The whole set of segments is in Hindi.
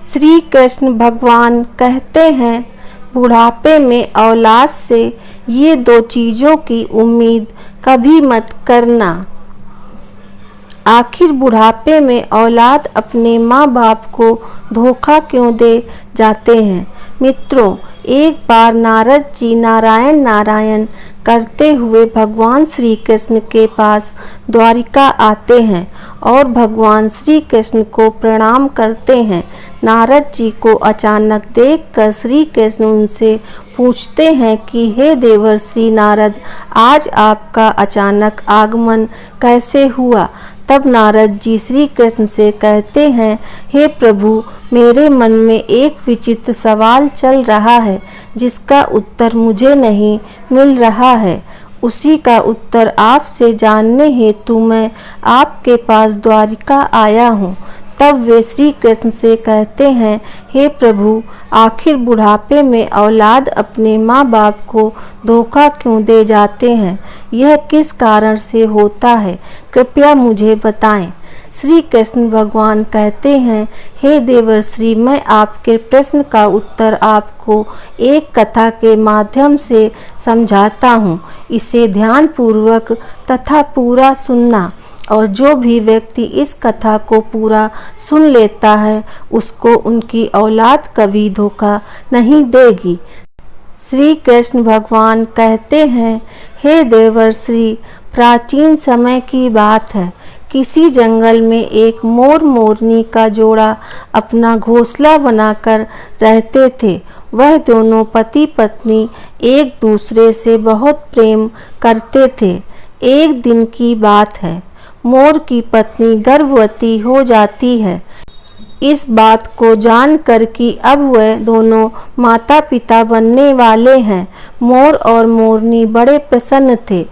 श्री कृष्ण भगवान कहते हैं, बुढ़ापे में औलाद से ये दो चीज़ों की उम्मीद कभी मत करना। आखिर बुढ़ापे में औलाद अपने माँ बाप को धोखा क्यों दे जाते हैं। मित्रों, एक बार नारद जी नारायण नारायण करते हुए भगवान श्री कृष्ण के पास द्वारिका आते हैं और भगवान श्री कृष्ण को प्रणाम करते हैं। नारद जी को अचानक देखकर श्री कृष्ण उनसे पूछते हैं कि हे देवर्षि नारद, आज आपका अचानक आगमन कैसे हुआ। तब नारद जी श्री कृष्ण से कहते हैं, हे प्रभु, मेरे मन में एक विचित्र सवाल चल रहा है जिसका उत्तर मुझे नहीं मिल रहा है। उसी का उत्तर आपसे जानने हेतु मैं आपके पास द्वारिका आया हूँ। तब वे श्री कृष्ण से कहते हैं, हे प्रभु, आखिर बुढ़ापे में औलाद अपने माँ बाप को धोखा क्यों दे जाते हैं, यह किस कारण से होता है, कृपया मुझे बताएं। श्री कृष्ण भगवान कहते हैं, हे देवर्षि, मैं आपके प्रश्न का उत्तर आपको एक कथा के माध्यम से समझाता हूँ। इसे ध्यानपूर्वक तथा पूरा सुनना, और जो भी व्यक्ति इस कथा को पूरा सुन लेता है उसको उनकी औलाद कभी धोखा नहीं देगी। श्री कृष्ण भगवान कहते हैं, हे देवर्षि, प्राचीन समय की बात है। किसी जंगल में एक मोर मोरनी का जोड़ा अपना घोंसला बनाकर रहते थे। वह दोनों पति पत्नी एक दूसरे से बहुत प्रेम करते थे। एक दिन की बात है, मोर की पत्नी गर्भवती हो जाती है। इस बात को जानकर कि अब वह दोनों माता पिता बनने वाले हैं, मोर और मोरनी बड़े प्रसन्न थे,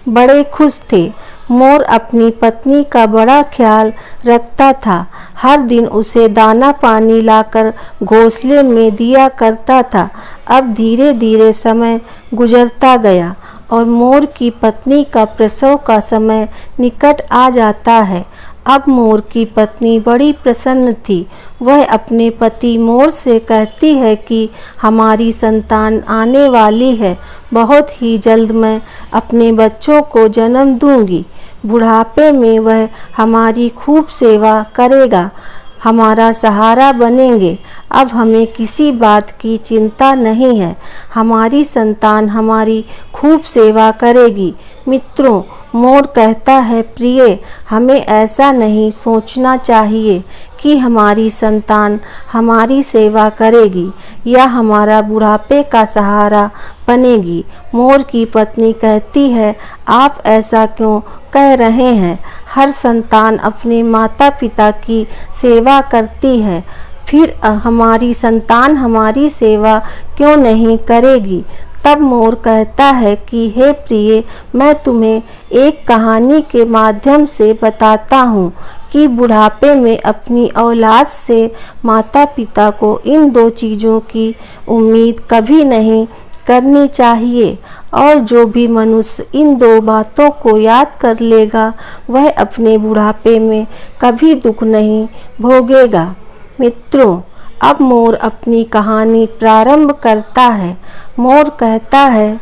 बड़े खुश थे। मोर अपनी पत्नी का बड़ा ख्याल रखता था। हर दिन उसे दाना पानी लाकर घोंसले में दिया करता था। अब धीरे धीरे समय गुजरता गया और मोर की पत्नी का प्रसव का समय निकट आ जाता है। अब मोर की पत्नी बड़ी प्रसन्न थी। वह अपने पति मोर से कहती है कि हमारी संतान आने वाली है, बहुत ही जल्द मैं अपने बच्चों को जन्म दूंगी। बुढ़ापे में वह हमारी खूब सेवा करेगा, हमारा सहारा बनेंगे। अब हमें किसी बात की चिंता नहीं है, हमारी संतान हमारी खूब सेवा करेगी। मित्रों, मोर कहता है, प्रिय, हमें ऐसा नहीं सोचना चाहिए कि हमारी संतान हमारी सेवा करेगी या हमारा बुढ़ापे का सहारा बनेगी। मोर की पत्नी कहती है, आप ऐसा क्यों कह रहे हैं? हर संतान अपने माता पिता की सेवा करती है, फिर हमारी संतान हमारी सेवा क्यों नहीं करेगी? तब मोर कहता है कि हे प्रिय, मैं तुम्हें एक कहानी के माध्यम से बताता हूँ कि बुढ़ापे में अपनी औलाद से माता पिता को इन दो चीज़ों की उम्मीद कभी नहीं करनी चाहिए, और जो भी मनुष्य इन दो बातों को याद कर लेगा वह अपने बुढ़ापे में कभी दुख नहीं भोगेगा। मित्रों, अब मोर अपनी कहानी प्रारंभ करता है। मोर कहता है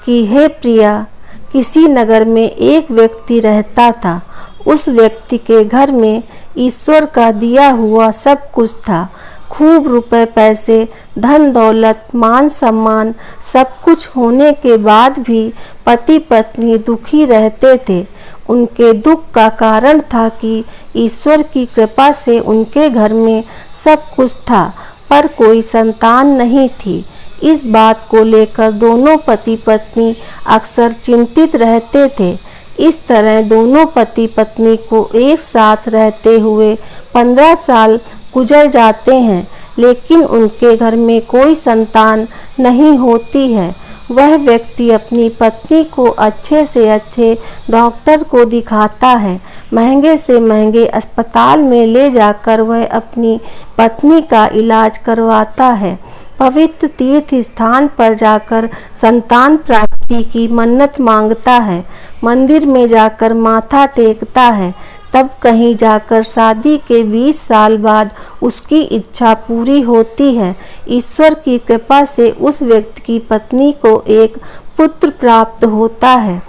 कि हे प्रिया, किसी नगर में एक व्यक्ति रहता था। उस व्यक्ति के घर में ईश्वर का दिया हुआ सब कुछ था। खूब रुपए पैसे, धन दौलत, मान सम्मान, सब कुछ होने के बाद भी पति पत्नी दुखी रहते थे। उनके दुख का कारण था कि ईश्वर की कृपा से उनके घर में सब कुछ था पर कोई संतान नहीं थी। इस बात को लेकर दोनों पति पत्नी अक्सर चिंतित रहते थे। इस तरह दोनों पति पत्नी को एक साथ रहते हुए 15 साल गुजर जाते हैं, लेकिन उनके घर में कोई संतान नहीं होती है। वह व्यक्ति अपनी पत्नी को अच्छे से अच्छे डॉक्टर को दिखाता है। महंगे से महंगे अस्पताल में ले जाकर वह अपनी पत्नी का इलाज करवाता है। पवित्र तीर्थ स्थान पर जाकर संतान प्राप्ति की मन्नत मांगता है। मंदिर में जाकर माथा टेकता है। तब कहीं जाकर शादी के 20 साल बाद उसकी इच्छा पूरी होती है। ईश्वर की कृपा से उस व्यक्ति की पत्नी को एक पुत्र प्राप्त होता है।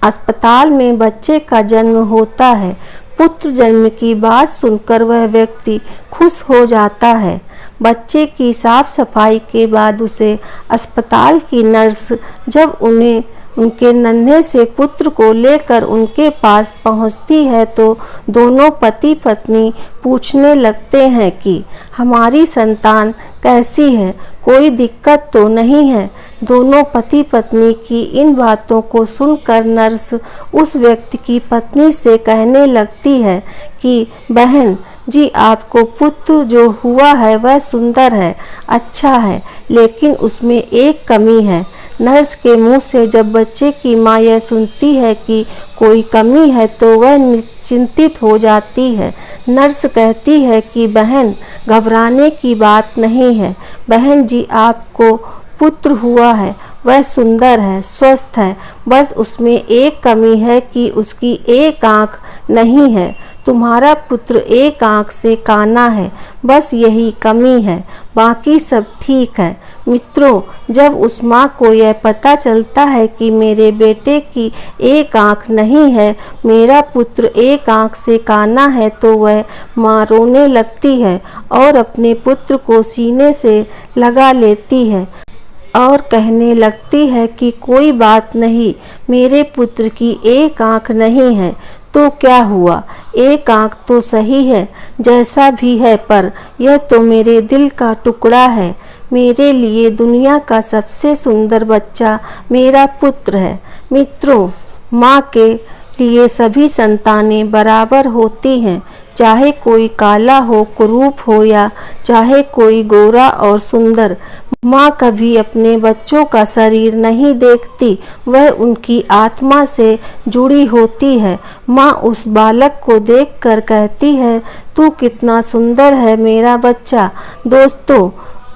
अस्पताल में बच्चे का जन्म होता है। पुत्र जन्म की बात सुनकर वह व्यक्ति खुश हो जाता है। बच्चे की साफ सफाई के बाद उसे अस्पताल की नर्स जब उनके नन्हे से पुत्र को लेकर उनके पास पहुंचती है तो दोनों पति पत्नी पूछने लगते हैं कि हमारी संतान कैसी है, कोई दिक्कत तो नहीं है। दोनों पति पत्नी की इन बातों को सुनकर नर्स उस व्यक्ति की पत्नी से कहने लगती है कि बहन जी, आपको पुत्र जो हुआ है वह सुंदर है, अच्छा है, लेकिन उसमें एक कमी है। नर्स के मुंह से जब बच्चे की माँ यह सुनती है कि कोई कमी है तो वह चिंतित हो जाती है। नर्स कहती है कि बहन, घबराने की बात नहीं है। बहन जी, आपको पुत्र हुआ है, वह सुंदर है, स्वस्थ है, बस उसमें एक कमी है कि उसकी एक आँख नहीं है। तुम्हारा पुत्र एक आँख से काना है, बस यही कमी है, बाकी सब ठीक है। मित्रों, जब उस माँ को यह पता चलता है कि मेरे बेटे की एक आँख नहीं है, मेरा पुत्र एक आँख से काना है, तो वह माँ रोने लगती है और अपने पुत्र को सीने से लगा लेती है और कहने लगती है कि कोई बात नहीं, मेरे पुत्र की एक आँख नहीं है तो क्या हुआ, एक आँख तो सही है, जैसा भी है, पर यह तो मेरे दिल का टुकड़ा है। मेरे लिए दुनिया का सबसे सुंदर बच्चा मेरा पुत्र है। मित्रों, माँ के लिए सभी संतानें बराबर होती हैं, चाहे कोई काला हो, कुरूप हो या चाहे कोई गोरा और सुंदर। माँ कभी अपने बच्चों का शरीर नहीं देखती, वह उनकी आत्मा से जुड़ी होती है। माँ उस बालक को देखकर कहती है, तू कितना सुंदर है मेरा बच्चा। दोस्तों,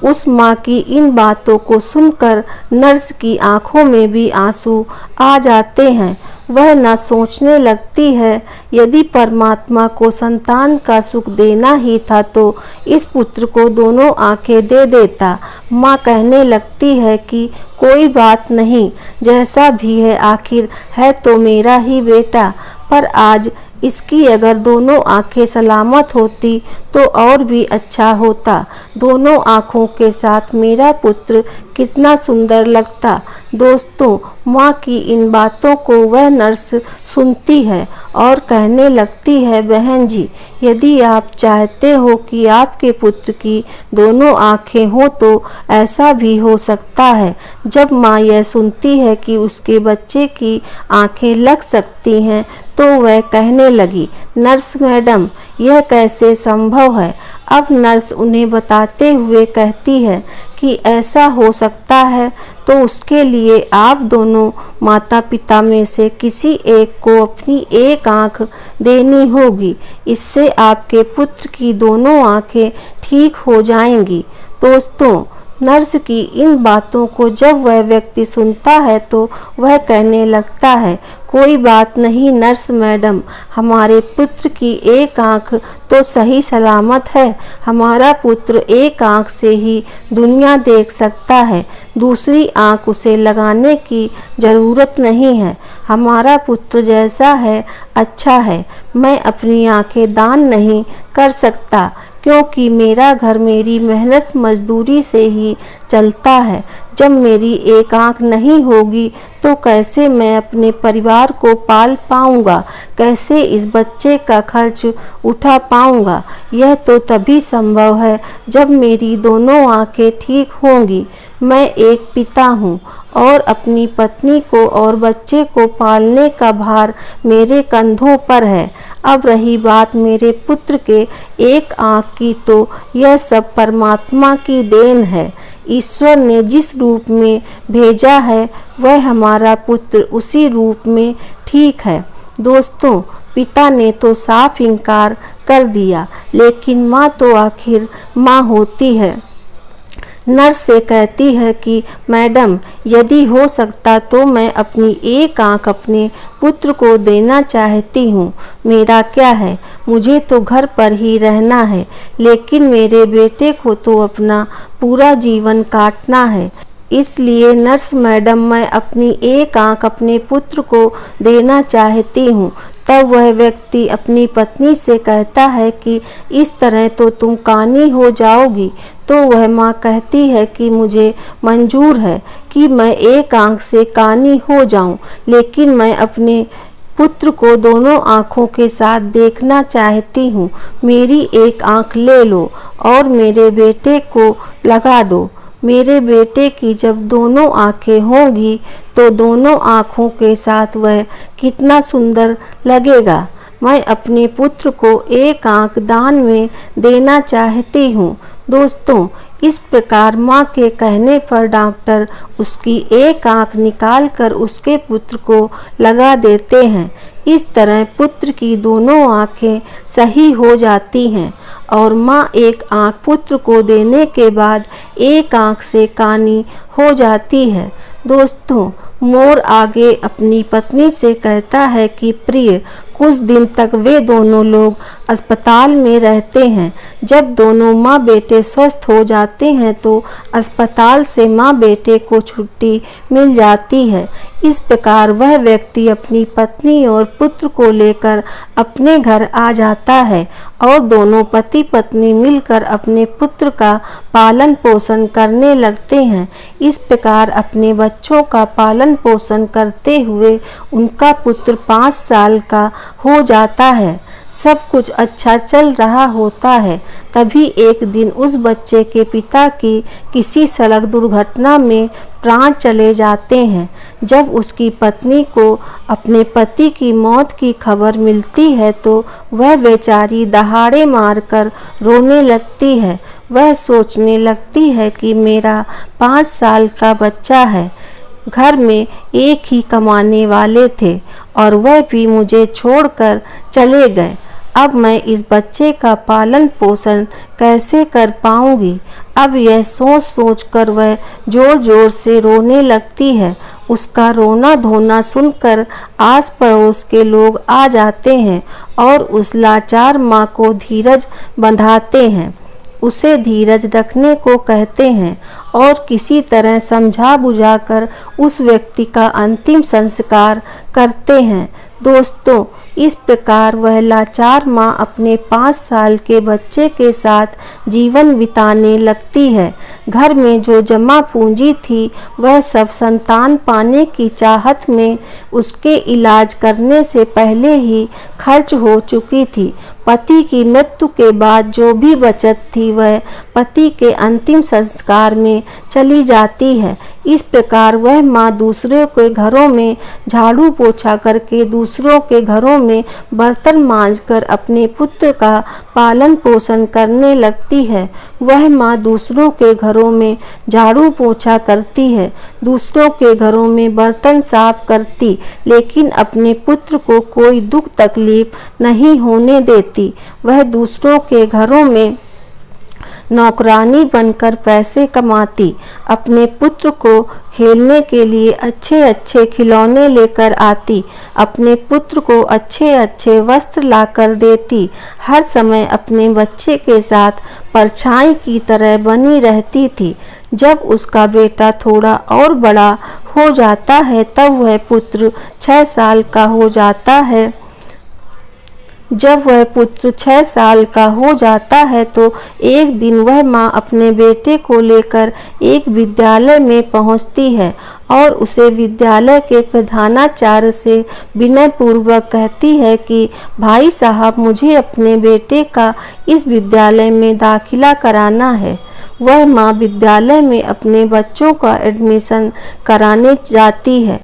उस माँ की इन बातों को सुनकर नर्स की आंखों में भी आंसू आ जाते हैं। वह न सोचने लगती है, यदि परमात्मा को संतान का सुख देना ही था तो इस पुत्र को दोनों आंखें दे देता। माँ कहने लगती है कि कोई बात नहीं, जैसा भी है आखिर है तो मेरा ही बेटा। पर आज इसकी अगर दोनों आंखें सलामत होती तो और भी अच्छा होता। दोनों आँखों के साथ मेरा पुत्र कितना सुंदर लगता। दोस्तों, माँ की इन बातों को वह नर्स सुनती है और कहने लगती है, बहन जी, यदि आप चाहते हो कि आपके पुत्र की दोनों आँखें हों तो ऐसा भी हो सकता है। जब माँ यह सुनती है कि उसके बच्चे की आँखें लग सकती हैं तो वह कहने लगी, नर्स मैडम, यह कैसे संभव है। अब नर्स उन्हें बताते हुए कहती है कि ऐसा हो सकता है तो उसके लिए आप दोनों माता पिता में से किसी एक को अपनी एक आँख देनी होगी। इससे आपके पुत्र की दोनों आँखें ठीक हो जाएंगी। दोस्तों, नर्स की इन बातों को जब वह व्यक्ति सुनता है तो वह कहने लगता है, कोई बात नहीं नर्स मैडम, हमारे पुत्र की एक आँख तो सही सलामत है। हमारा पुत्र एक आँख से ही दुनिया देख सकता है, दूसरी आँख उसे लगाने की ज़रूरत नहीं है। हमारा पुत्र जैसा है अच्छा है। मैं अपनी आँखें दान नहीं कर सकता क्योंकि मेरा घर मेरी मेहनत मजदूरी से ही चलता है। जब मेरी एक आँख नहीं होगी तो कैसे मैं अपने परिवार को पाल पाऊंगा, कैसे इस बच्चे का खर्च उठा पाऊंगा। यह तो तभी संभव है जब मेरी दोनों आँखें ठीक होंगी। मैं एक पिता हूँ और अपनी पत्नी को और बच्चे को पालने का भार मेरे कंधों पर है। अब रही बात मेरे पुत्र के एक आँख की, तो यह सब परमात्मा की देन है। ईश्वर ने जिस रूप में भेजा है वह हमारा पुत्र उसी रूप में ठीक है। दोस्तों, पिता ने तो साफ इनकार कर दिया, लेकिन माँ तो आखिर माँ होती है। नर्स से कहती है कि मैडम, यदि हो सकता तो मैं अपनी एक आंख अपने पुत्र को देना चाहती हूँ। मेरा क्या है, मुझे तो घर पर ही रहना है, लेकिन मेरे बेटे को तो अपना पूरा जीवन काटना है। इसलिए नर्स मैडम, मैं अपनी एक आंख अपने पुत्र को देना चाहती हूँ। तब वह व्यक्ति अपनी पत्नी से कहता है कि इस तरह तो तुम कानी हो जाओगी। तो वह माँ कहती है कि मुझे मंजूर है कि मैं एक आंख से कानी हो जाऊं, लेकिन मैं अपने पुत्र को दोनों आँखों के साथ देखना चाहती हूँ। मेरी एक आँख ले लो और मेरे बेटे को लगा दो। मेरे बेटे की जब दोनों आँखें होंगी तो दोनों आँखों के साथ वह कितना सुंदर लगेगा। मैं अपने पुत्र को एक आँख दान में देना चाहती हूँ। दोस्तों, इस प्रकार माँ के कहने पर डॉक्टर उसकी एक आँख निकाल कर उसके पुत्र को लगा देते हैं। इस तरह पुत्र की दोनों आँखें सही हो जाती हैं और माँ एक आँख पुत्र को देने के बाद एक आँख से कानी हो जाती है। दोस्तों, मोर आगे अपनी पत्नी से कहता है कि प्रिय, कुछ दिन तक वे दोनों लोग अस्पताल में रहते हैं। जब दोनों माँ बेटे स्वस्थ हो जाते हैं तो अस्पताल से माँ बेटे को छुट्टी मिल जाती है। इस प्रकार वह व्यक्ति अपनी पत्नी और पुत्र को लेकर अपने घर आ जाता है और दोनों पति पत्नी मिलकर अपने पुत्र का पालन पोषण करने लगते हैं। इस प्रकार अपने बच्चों का पालन पोषण करते हुए उनका पुत्र 5 साल का हो जाता है। सब कुछ अच्छा चल रहा होता है। तभी एक दिन उस बच्चे के पिता की किसी सड़क दुर्घटना में प्राण चले जाते हैं। जब उसकी पत्नी को अपने पति की मौत की खबर मिलती है तो वह बेचारी दहाड़े मारकर रोने लगती है। वह सोचने लगती है कि मेरा 5 साल का बच्चा है। घर में एक ही कमाने वाले थे और वह भी मुझे छोड़कर चले गए। अब मैं इस बच्चे का पालन पोषण कैसे कर पाऊंगी? अब यह सोच सोच कर वह जोर जोर से रोने लगती है। उसका रोना धोना सुनकर आस पड़ोस के लोग आ जाते हैं और उस लाचार माँ को धीरज बंधाते हैं, उसे धीरज रखने को कहते हैं और किसी तरह समझा बुझाकर उस व्यक्ति का अंतिम संस्कार करते हैं। दोस्तों, इस प्रकार वह लाचार माँ अपने 5 साल के बच्चे के साथ जीवन बिताने लगती है। घर में जो जमा पूंजी थी वह सब संतान पाने की चाहत में उसके इलाज करने से पहले ही खर्च हो चुकी थी। पति की मृत्यु के बाद जो भी बचत थी वह पति के अंतिम संस्कार में चली जाती है। इस प्रकार वह माँ दूसरों के घरों में झाड़ू पोछा करके, दूसरों के घरों में बर्तन मांजकर अपने पुत्र का पालन पोषण करने लगती है। वह माँ दूसरों के घरों में झाड़ू पोछा करती है, दूसरों के घरों में बर्तन साफ करती, लेकिन अपने पुत्र को कोई दुख तकलीफ नहीं होने देती। वह दूसरों के घरों में नौकरानी बनकर पैसे कमाती, अपने पुत्र को खेलने के लिए अच्छे अच्छे खिलौने लेकर आती, अपने पुत्र को अच्छे अच्छे वस्त्र लाकर देती, हर समय अपने बच्चे के साथ परछाई की तरह बनी रहती थी। जब उसका बेटा थोड़ा और बड़ा हो जाता है तब वह पुत्र 6 साल का हो जाता है। जब वह पुत्र 6 साल का हो जाता है तो एक दिन वह माँ अपने बेटे को लेकर एक विद्यालय में पहुँचती है और उसे विद्यालय के प्रधानाचार्य से विनय पूर्वक कहती है कि भाई साहब, मुझे अपने बेटे का इस विद्यालय में दाखिला कराना है। वह माँ विद्यालय में अपने बच्चों का एडमिशन कराने जाती है।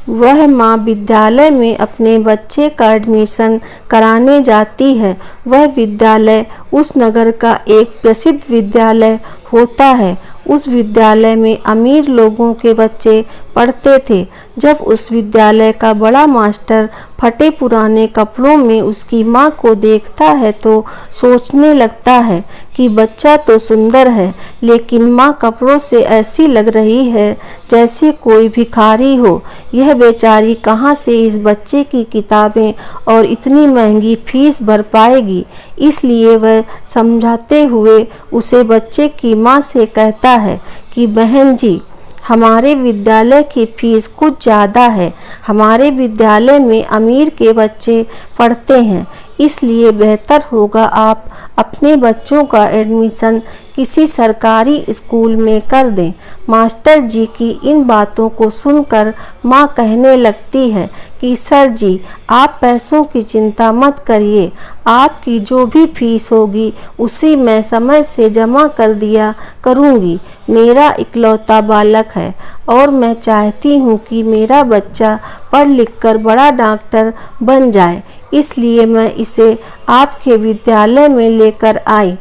वह माँ विद्यालय में अपने बच्चे का एडमिशन कराने जाती है। वह विद्यालय उस नगर का एक प्रसिद्ध विद्यालय होता है। उस विद्यालय में अमीर लोगों के बच्चे पढ़ते थे जब उस विद्यालय का बड़ा मास्टर फटे पुराने कपड़ों में उसकी माँ को देखता है तो सोचने लगता है कि बच्चा तो सुंदर है, लेकिन माँ कपड़ों से ऐसी लग रही है जैसे कोई भिखारी हो। यह बेचारी कहाँ से इस बच्चे की किताबें और इतनी महंगी फीस भर पाएगी। इसलिए वह समझाते हुए उसे बच्चे की माँ से कहता है कि बहन जी, हमारे विद्यालय की फीस कुछ ज़्यादा है। हमारे विद्यालय में अमीर के बच्चे पढ़ते हैं, इसलिए बेहतर होगा आप अपने बच्चों का एडमिशन किसी सरकारी स्कूल में कर दें। मास्टर जी की इन बातों को सुनकर माँ कहने लगती है कि सर जी, आप पैसों की चिंता मत करिए, आपकी जो भी फीस होगी उसी मैं समय से जमा कर दिया करूँगी। मेरा इकलौता बालक है और मैं चाहती हूँ कि मेरा बच्चा पढ़ लिख कर बड़ा डॉक्टर बन जाए, इसलिए मैं इसे आपके विद्यालय में लेकर आई।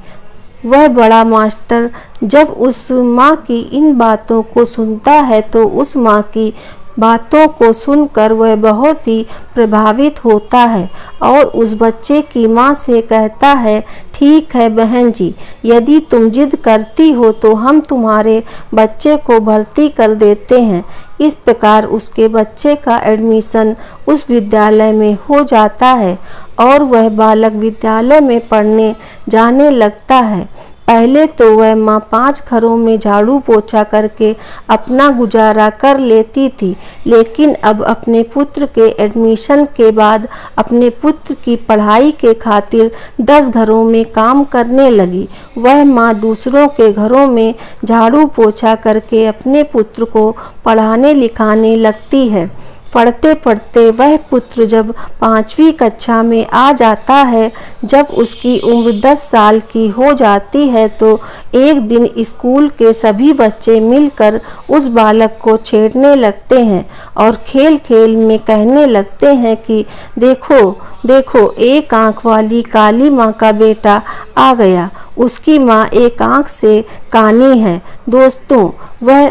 वह बड़ा मास्टर जब उस माँ की इन बातों को सुनता है तो उस माँ की बातों को सुनकर वह बहुत ही प्रभावित होता है और उस बच्चे की माँ से कहता है, ठीक है बहन जी, यदि तुम जिद करती हो तो हम तुम्हारे बच्चे को भर्ती कर देते हैं। इस प्रकार उसके बच्चे का एडमिशन उस विद्यालय में हो जाता है और वह बालक विद्यालय में पढ़ने जाने लगता है। पहले तो वह माँ 5 घरों में झाड़ू पोछा करके अपना गुजारा कर लेती थी, लेकिन अब अपने पुत्र के एडमिशन के बाद अपने पुत्र की पढ़ाई के खातिर 10 घरों में काम करने लगी। वह माँ दूसरों के घरों में झाड़ू पोछा करके अपने पुत्र को पढ़ाने लिखाने लगती है। पढ़ते पढ़ते वह पुत्र जब 5वीं कक्षा में आ जाता है, जब उसकी उम्र 10 साल की हो जाती है तो एक दिन स्कूल के सभी बच्चे मिलकर उस बालक को छेड़ने लगते हैं और खेल खेल में कहने लगते हैं कि देखो देखो, एक आंख वाली काली माँ का बेटा आ गया। उसकी माँ एक आंख से कानी है। दोस्तों, वह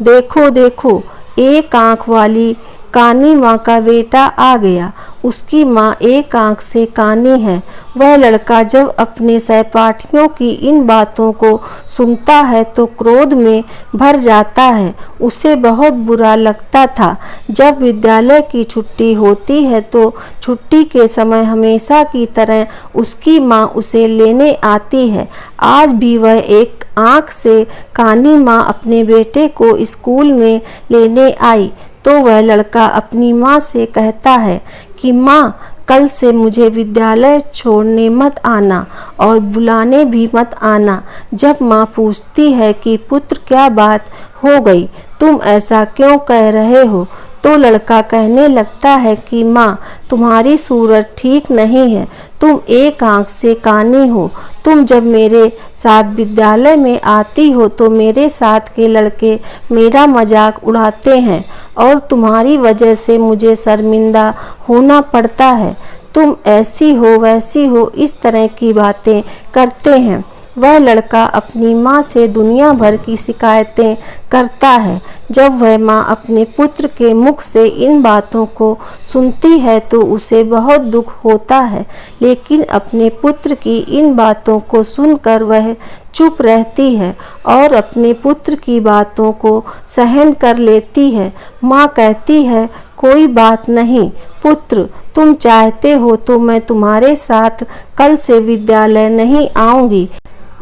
देखो देखो, एक आंख वाली कानी माँ का बेटा आ गया, उसकी माँ एक आंख से कानी है। वह लड़का जब अपने सहपाठियों की इन बातों को सुनता है तो क्रोध में भर जाता है। उसे बहुत बुरा लगता था। जब विद्यालय की छुट्टी होती है तो छुट्टी के समय हमेशा की तरह उसकी माँ उसे लेने आती है। आज भी वह एक आंख से कानी माँ अपने बेटे को स्कूल में लेने आई तो वह लड़का अपनी माँ से कहता है कि माँ, कल से मुझे विद्यालय छोड़ने मत आना और बुलाने भी मत आना। जब माँ पूछती है कि पुत्र क्या बात हो गई, तुम ऐसा क्यों कह रहे हो, तो लड़का कहने लगता है कि माँ, तुम्हारी सूरत ठीक नहीं है, तुम एक आंख से कानी हो। तुम जब मेरे साथ विद्यालय में आती हो तो मेरे साथ के लड़के मेरा मजाक उड़ाते हैं और तुम्हारी वजह से मुझे शर्मिंदा होना पड़ता है। तुम ऐसी हो वैसी हो, इस तरह की बातें करते हैं। वह लड़का अपनी माँ से दुनिया भर की शिकायतें करता है। जब वह माँ अपने पुत्र के मुख से इन बातों को सुनती है तो उसे बहुत दुख होता है, लेकिन अपने पुत्र की इन बातों को सुनकर वह चुप रहती है और अपने पुत्र की बातों को सहन कर लेती है। माँ कहती है, कोई बात नहीं पुत्र, तुम चाहते हो तो मैं तुम्हारे साथ कल से विद्यालय नहीं आऊँगी,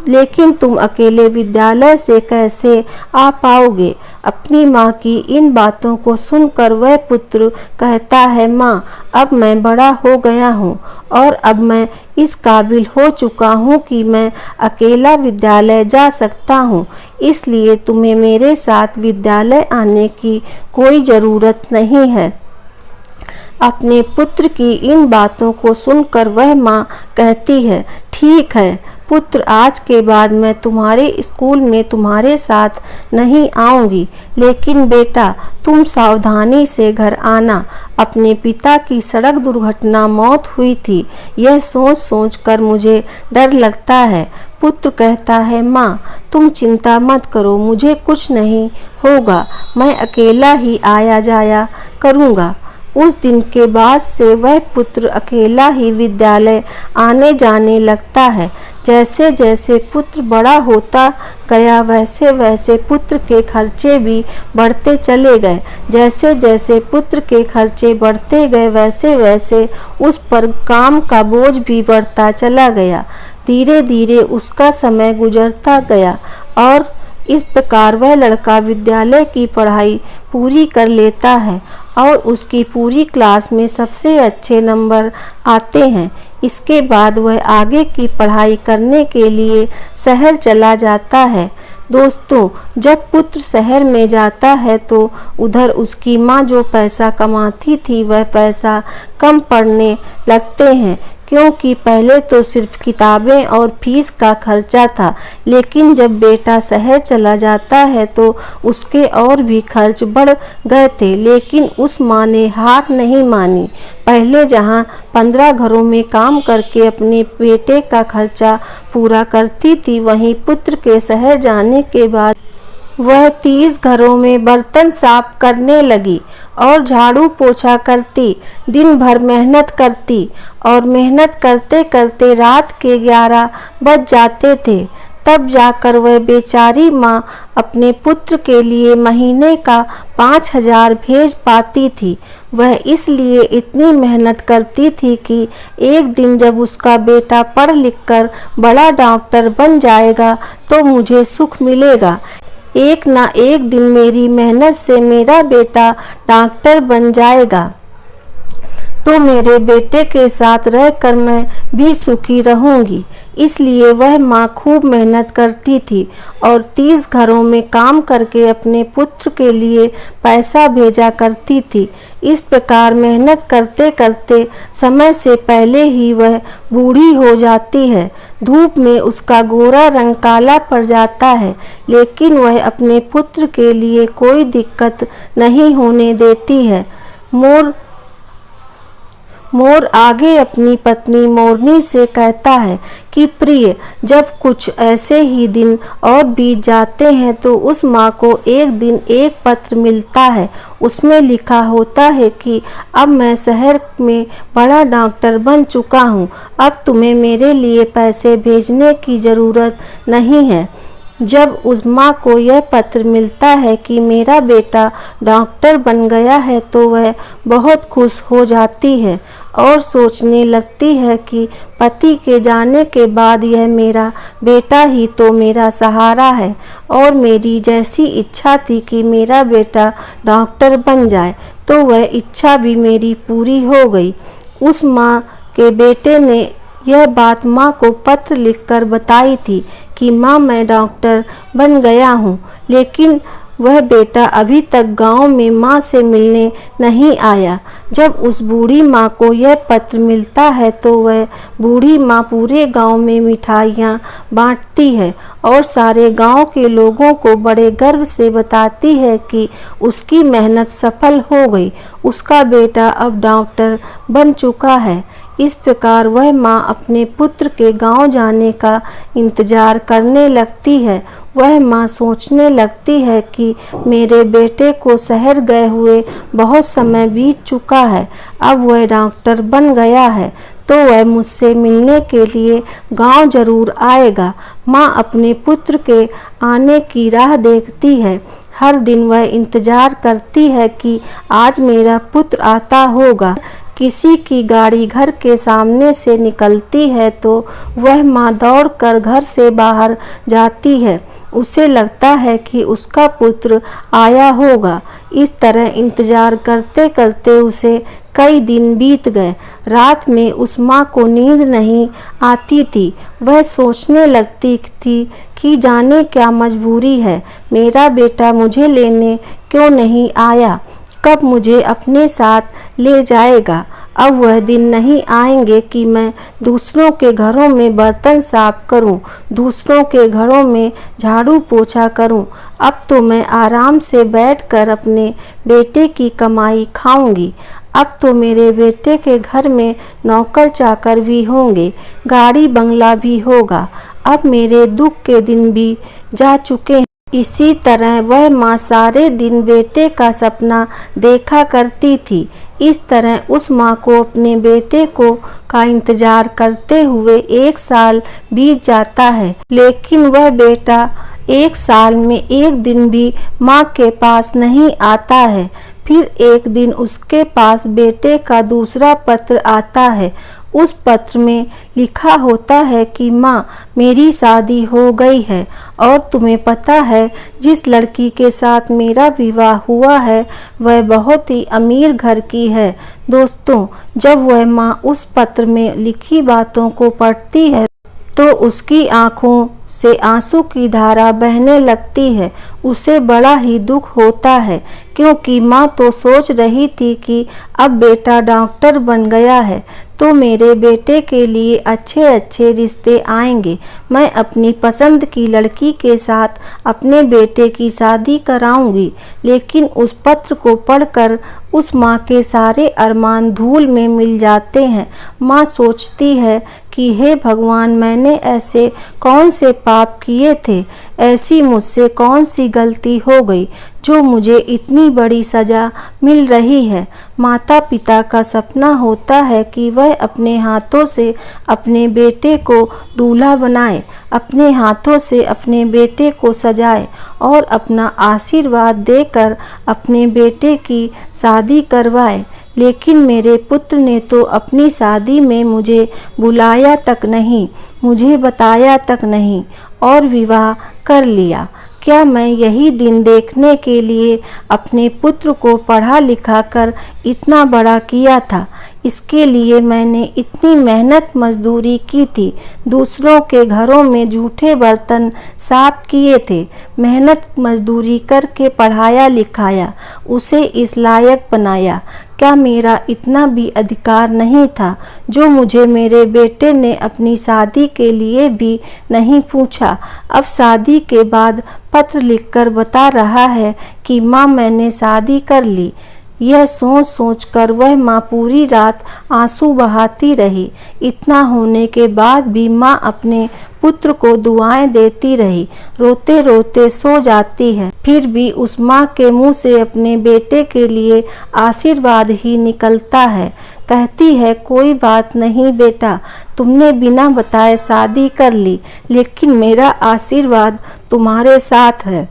लेकिन तुम अकेले विद्यालय से कैसे आ पाओगे। अपनी माँ की इन बातों को सुनकर वह पुत्र कहता है, माँ, अब मैं बड़ा हो गया हूँ और अब मैं इस काबिल हो चुका हूँ कि मैं अकेला विद्यालय जा सकता हूँ, इसलिए तुम्हें मेरे साथ विद्यालय आने की कोई ज़रूरत नहीं है। अपने पुत्र की इन बातों को सुनकर वह माँ कहती है, ठीक है पुत्र, आज के बाद मैं तुम्हारे स्कूल में तुम्हारे साथ नहीं आऊँगी, लेकिन बेटा तुम सावधानी से घर आना। अपने पिता की सड़क दुर्घटना मौत हुई थी, यह सोच सोच कर मुझे डर लगता है। पुत्र कहता है, माँ तुम चिंता मत करो, मुझे कुछ नहीं होगा, मैं अकेला ही आया जाया करूँगा। उस दिन के बाद से वह पुत्र अकेला ही विद्यालय आने जाने लगता है। जैसे जैसे पुत्र बड़ा होता गया वैसे वैसे पुत्र के खर्चे भी बढ़ते चले गए। जैसे जैसे पुत्र के खर्चे बढ़ते गए वैसे वैसे उस पर काम का बोझ भी बढ़ता चला गया। धीरे धीरे उसका समय गुजरता गया और इस प्रकार वह लड़का विद्यालय की पढ़ाई पूरी कर लेता है और उसकी पूरी क्लास में सबसे अच्छे नंबर आते हैं। इसके बाद वह आगे की पढ़ाई करने के लिए शहर चला जाता है। दोस्तों, जब पुत्र शहर में जाता है तो उधर उसकी माँ जो पैसा कमाती थी वह पैसा कम पड़ने लगते हैं, क्योंकि पहले तो सिर्फ किताबें और फीस का खर्चा था, लेकिन जब बेटा शहर चला जाता है तो उसके और भी खर्च बढ़ गए थे। लेकिन उस माँ ने हार नहीं मानी। पहले जहाँ 15 घरों में काम करके अपने बेटे का खर्चा पूरा करती थी, वहीं पुत्र के शहर जाने के बाद वह 30 घरों में बर्तन साफ करने लगी और झाड़ू पोछा करती, दिन भर मेहनत करती और मेहनत करते करते रात के 11 बज जाते थे। तब जाकर वह बेचारी माँ अपने पुत्र के लिए महीने का 5,000 भेज पाती थी। वह इसलिए इतनी मेहनत करती थी कि एक दिन जब उसका बेटा पढ़ लिख कर बड़ा डॉक्टर बन जाएगा तो मुझे सुख मिलेगा। एक ना एक दिन मेरी मेहनत से मेरा बेटा डॉक्टर बन जाएगा तो मेरे बेटे के साथ रहकर मैं भी सुखी रहूंगी। इसलिए वह माँ खूब मेहनत करती थी और 30 घरों में काम करके अपने पुत्र के लिए पैसा भेजा करती थी। इस प्रकार मेहनत करते करते समय से पहले ही वह बूढ़ी हो जाती है। धूप में उसका गोरा रंग काला पड़ जाता है, लेकिन वह अपने पुत्र के लिए कोई दिक्कत नहीं होने देती है। मोर आगे अपनी पत्नी मोरनी से कहता है कि प्रिय, जब कुछ ऐसे ही दिन और बीत जाते हैं तो उस माँ को एक दिन एक पत्र मिलता है। उसमें लिखा होता है कि अब मैं शहर में बड़ा डॉक्टर बन चुका हूँ, अब तुम्हें मेरे लिए पैसे भेजने की ज़रूरत नहीं है। जब उस माँ को यह पत्र मिलता है कि मेरा बेटा डॉक्टर बन गया है तो वह बहुत खुश हो जाती है और सोचने लगती है कि पति के जाने के बाद यह मेरा बेटा ही तो मेरा सहारा है और मेरी जैसी इच्छा थी कि मेरा बेटा डॉक्टर बन जाए तो वह इच्छा भी मेरी पूरी हो गई। उस माँ के बेटे ने यह बात माँ को पत्र लिखकर बताई थी कि माँ मैं डॉक्टर बन गया हूँ, लेकिन वह बेटा अभी तक गांव में माँ से मिलने नहीं आया। जब उस बूढ़ी माँ को यह पत्र मिलता है तो वह बूढ़ी माँ पूरे गांव में मिठाइयाँ बांटती है और सारे गांव के लोगों को बड़े गर्व से बताती है कि उसकी मेहनत सफल हो गई, उसका बेटा अब डॉक्टर बन चुका है। इस प्रकार वह माँ अपने पुत्र के गांव जाने का इंतजार करने लगती है। वह माँ सोचने लगती है कि मेरे बेटे को शहर गए हुए बहुत समय बीत चुका है, अब वह डॉक्टर बन गया है तो वह मुझसे मिलने के लिए गांव जरूर आएगा। माँ अपने पुत्र के आने की राह देखती है। हर दिन वह इंतजार करती है कि आज मेरा पुत्र आता होगा। किसी की गाड़ी घर के सामने से निकलती है तो वह माँ दौड़कर घर से बाहर जाती है। उसे लगता है कि उसका पुत्र आया होगा। इस तरह इंतजार करते करते उसे कई दिन बीत गए। रात में उस माँ को नींद नहीं आती थी। वह सोचने लगती थी कि जाने क्या मजबूरी है, मेरा बेटा मुझे लेने क्यों नहीं आया, कब मुझे अपने साथ ले जाएगा। अब वह दिन नहीं आएंगे कि मैं दूसरों के घरों में बर्तन साफ करूं, दूसरों के घरों में झाड़ू पोछा करूं। अब तो मैं आराम से बैठकर अपने बेटे की कमाई खाऊंगी। अब तो मेरे बेटे के घर में नौकर चाकर भी होंगे, गाड़ी बंगला भी होगा। अब मेरे दुख के दिन भी जा चुके हैं। इसी तरह वह माँ सारे दिन बेटे का सपना देखा करती थी। इस तरह उस माँ को अपने बेटे का इंतजार करते हुए 1 साल बीत जाता है, लेकिन वह बेटा 1 साल में एक दिन भी माँ के पास नहीं आता है। फिर एक दिन उसके पास बेटे का दूसरा पत्र आता है। उस पत्र में लिखा होता है कि माँ, मेरी शादी हो गई है और तुम्हें पता है जिस लड़की के साथ मेरा विवाह हुआ है वह बहुत ही अमीर घर की है। दोस्तों, जब वह माँ उस पत्र में लिखी बातों को पढ़ती है तो उसकी आंखों से आंसू की धारा बहने लगती है। उसे बड़ा ही दुख होता है, क्योंकि माँ तो सोच रही थी कि अब बेटा डॉक्टर बन गया है तो मेरे बेटे के लिए अच्छे अच्छे रिश्ते आएंगे। मैं अपनी पसंद की लड़की के साथ अपने बेटे की शादी कराऊंगी। लेकिन उस पत्र को पढ़कर उस माँ के सारे अरमान धूल में मिल जाते हैं। माँ सोचती है कि हे भगवान, मैंने ऐसे कौन से पाप किए थे, ऐसी मुझसे कौन सी गलती हो गई जो मुझे इतनी बड़ी सजा मिल रही है। माता पिता का सपना होता है कि वह अपने हाथों से अपने बेटे को दूल्हा बनाए, अपने हाथों से अपने बेटे को सजाए और अपना आशीर्वाद देकर अपने बेटे की शादी करवाए। लेकिन मेरे पुत्र ने तो अपनी शादी में मुझे बुलाया तक नहीं, मुझे बताया तक नहीं और विवाह कर लिया। क्या मैं यही दिन देखने के लिए अपने पुत्र को पढ़ा लिखा कर इतना बड़ा किया था? इसके लिए मैंने इतनी मेहनत मजदूरी की थी, दूसरों के घरों में झूठे बर्तन साफ किए थे, मेहनत मजदूरी करके पढ़ाया लिखाया, उसे इस लायक बनाया। क्या मेरा इतना भी अधिकार नहीं था जो मुझे मेरे बेटे ने अपनी शादी के लिए भी नहीं पूछा? अब शादी के बाद पत्र लिखकर बता रहा है कि माँ, मैंने शादी कर ली। यह सोच सोच कर वह माँ पूरी रात आंसू बहाती रही। इतना होने के बाद भी माँ अपने पुत्र को दुआएं देती रही, रोते रोते सो जाती है। फिर भी उस माँ के मुंह से अपने बेटे के लिए आशीर्वाद ही निकलता है। कहती है, कोई बात नहीं बेटा, तुमने बिना बताए शादी कर ली, लेकिन मेरा आशीर्वाद तुम्हारे साथ है।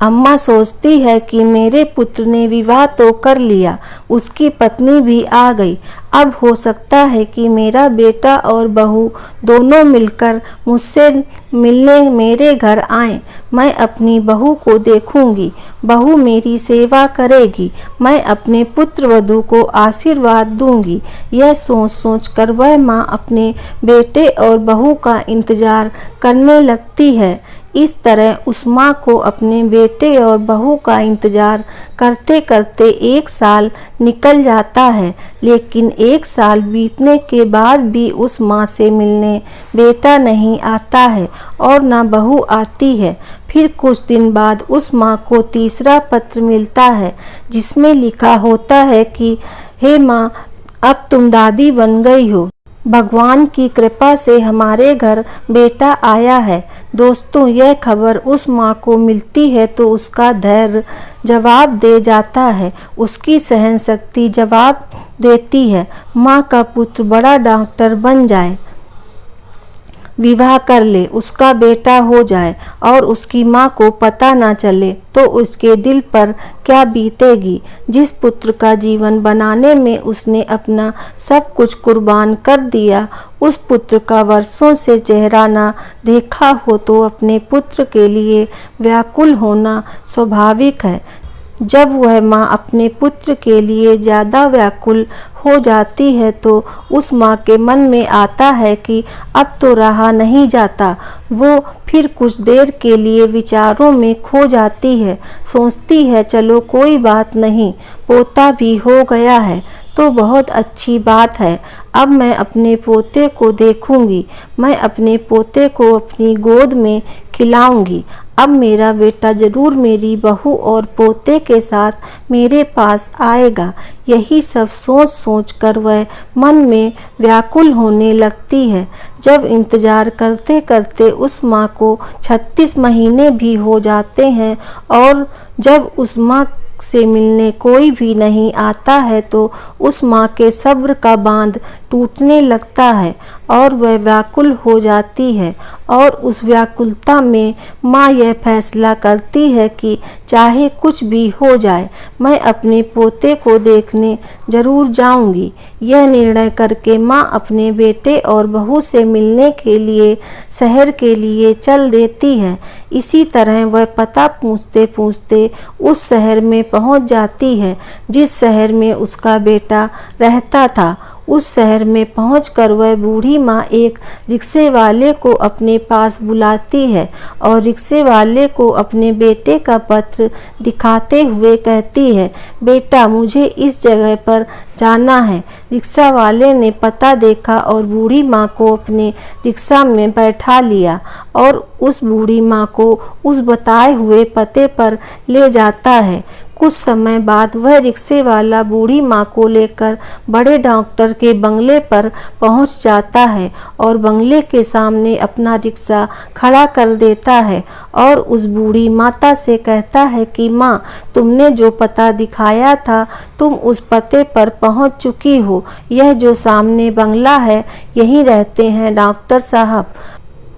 अम्मा सोचती है कि मेरे पुत्र ने विवाह तो कर लिया, उसकी पत्नी भी आ गई। अब हो सकता है कि मेरा बेटा और बहू दोनों मिलकर मुझसे मिलने मेरे घर आएं। मैं अपनी बहू को देखूंगी, बहू मेरी सेवा करेगी, मैं अपने पुत्र वधू को आशीर्वाद दूंगी। यह सोच सोच कर वह माँ अपने बेटे और बहू का इंतजार करने लगती है। इस तरह उस माँ को अपने बेटे और बहू का इंतजार करते करते 1 साल निकल जाता है। लेकिन 1 साल बीतने के बाद भी उस माँ से मिलने बेटा नहीं आता है और ना बहू आती है। फिर कुछ दिन बाद उस माँ को तीसरा पत्र मिलता है, जिसमें लिखा होता है कि हे माँ, अब तुम दादी बन गई हो, भगवान की कृपा से हमारे घर बेटा आया है। दोस्तों, यह खबर उस माँ को मिलती है तो उसका धैर्य जवाब दे जाता है, उसकी सहन शक्ति जवाब देती है। माँ का पुत्र बड़ा डॉक्टर बन जाए, विवाह कर ले, उसका बेटा हो जाए और उसकी माँ को पता ना चले तो उसके दिल पर क्या बीतेगी। जिस पुत्र का जीवन बनाने में उसने अपना सब कुछ कुर्बान कर दिया, उस पुत्र का वर्षों से चेहरा ना देखा हो तो अपने पुत्र के लिए व्याकुल होना स्वाभाविक है। जब वह माँ अपने पुत्र के लिए ज़्यादा व्याकुल हो जाती है तो उस माँ के मन में आता है कि अब तो रहा नहीं जाता। वो फिर कुछ देर के लिए विचारों में खो जाती है, सोचती है चलो कोई बात नहीं, पोता भी हो गया है तो बहुत अच्छी बात है। अब मैं अपने पोते को देखूंगी। मैं अपने पोते को अपनी गोद में खिलाऊंगी। अब मेरा बेटा जरूर मेरी बहू और पोते के साथ मेरे पास आएगा। यही सब सोच सोच कर वह मन में व्याकुल होने लगती है। जब इंतजार करते करते उस माँ को 36 महीने भी हो जाते हैं और जब उस माँ से मिलने कोई भी नहीं आता है तो उस माँ के सब्र का बांध टूटने लगता है और वह व्याकुल हो जाती है। और उस व्याकुलता में माँ यह फैसला करती है कि चाहे कुछ भी हो जाए मैं अपने पोते को देखने जरूर जाऊंगी। यह निर्णय करके माँ अपने बेटे और बहू से मिलने के लिए शहर के लिए चल देती है। इसी तरह वह पता पूछते पूछते उस शहर में पहुंच जाती है जिस शहर में उसका बेटा रहता था। उस शहर में पहुंचकर वह बूढ़ी माँ एक रिक्शे वाले को अपने पास बुलाती है और रिक्शे वाले को अपने बेटे का पत्र दिखाते हुए कहती है, बेटा मुझे इस जगह पर जाना है। रिक्शा वाले ने पता देखा और बूढ़ी माँ को अपने रिक्शा में बैठा लिया और उस बूढ़ी माँ को उस बताए हुए पते पर ले जाता है। कुछ समय बाद वह रिक्शे वाला बूढ़ी माँ को लेकर बड़े डॉक्टर के बंगले पर पहुँच जाता है और बंगले के सामने अपना रिक्शा खड़ा कर देता है और उस बूढ़ी माता से कहता है कि माँ, तुमने जो पता दिखाया था तुम उस पते पर पहुँच चुकी हो। यह जो सामने बंगला है यहीं रहते हैं डॉक्टर साहब।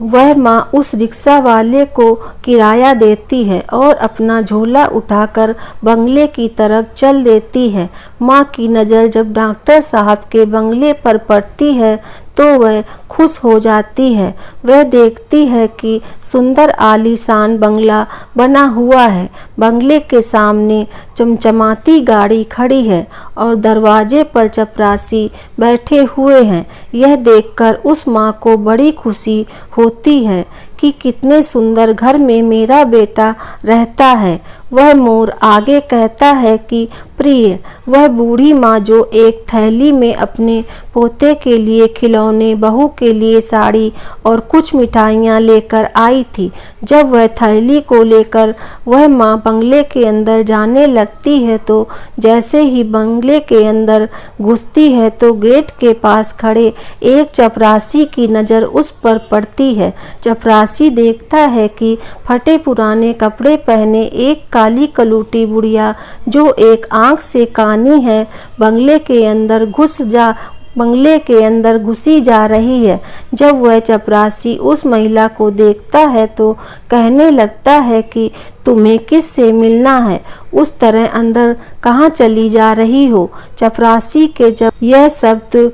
वह माँ उस रिक्शा वाले को किराया देती है और अपना झोला उठाकर बंगले की तरफ चल देती है। माँ की नज़र जब डॉक्टर साहब के बंगले पर पड़ती है तो वह खुश हो जाती है। वह देखती है कि सुंदर आलीशान बंगला बना हुआ है। बंगले के सामने चमचमाती गाड़ी खड़ी है और दरवाजे पर चपरासी बैठे हुए हैं। यह देखकर उस माँ को बड़ी खुशी होती है कि कितने सुंदर घर में मेरा बेटा रहता है। वह मोर आगे कहता है कि प्रिय, वह बूढ़ी माँ जो एक थैली में अपने पोते के लिए खिलौने, बहू के लिए साड़ी और कुछ मिठाइयाँ लेकर आई थी। जब वह थैली को लेकर वह माँ बंगले के अंदर जाने लगती है तो जैसे ही बंगले के अंदर घुसती है तो गेट के पास खड़े एक चपरासी की नज़र उस पर पड़ती है। चपरासी देखता है कि फटे पुराने कपड़े पहने एक काली कलूटी बुढ़िया जो एक आंख से कानी है बंगले के अंदर घुसी जा रही है। जब वह चपरासी उस महिला को देखता है तो कहने लगता है कि तुम्हें किस से मिलना है, उस तरह अंदर कहाँ चली जा रही हो। चपरासी के जब यह शब्द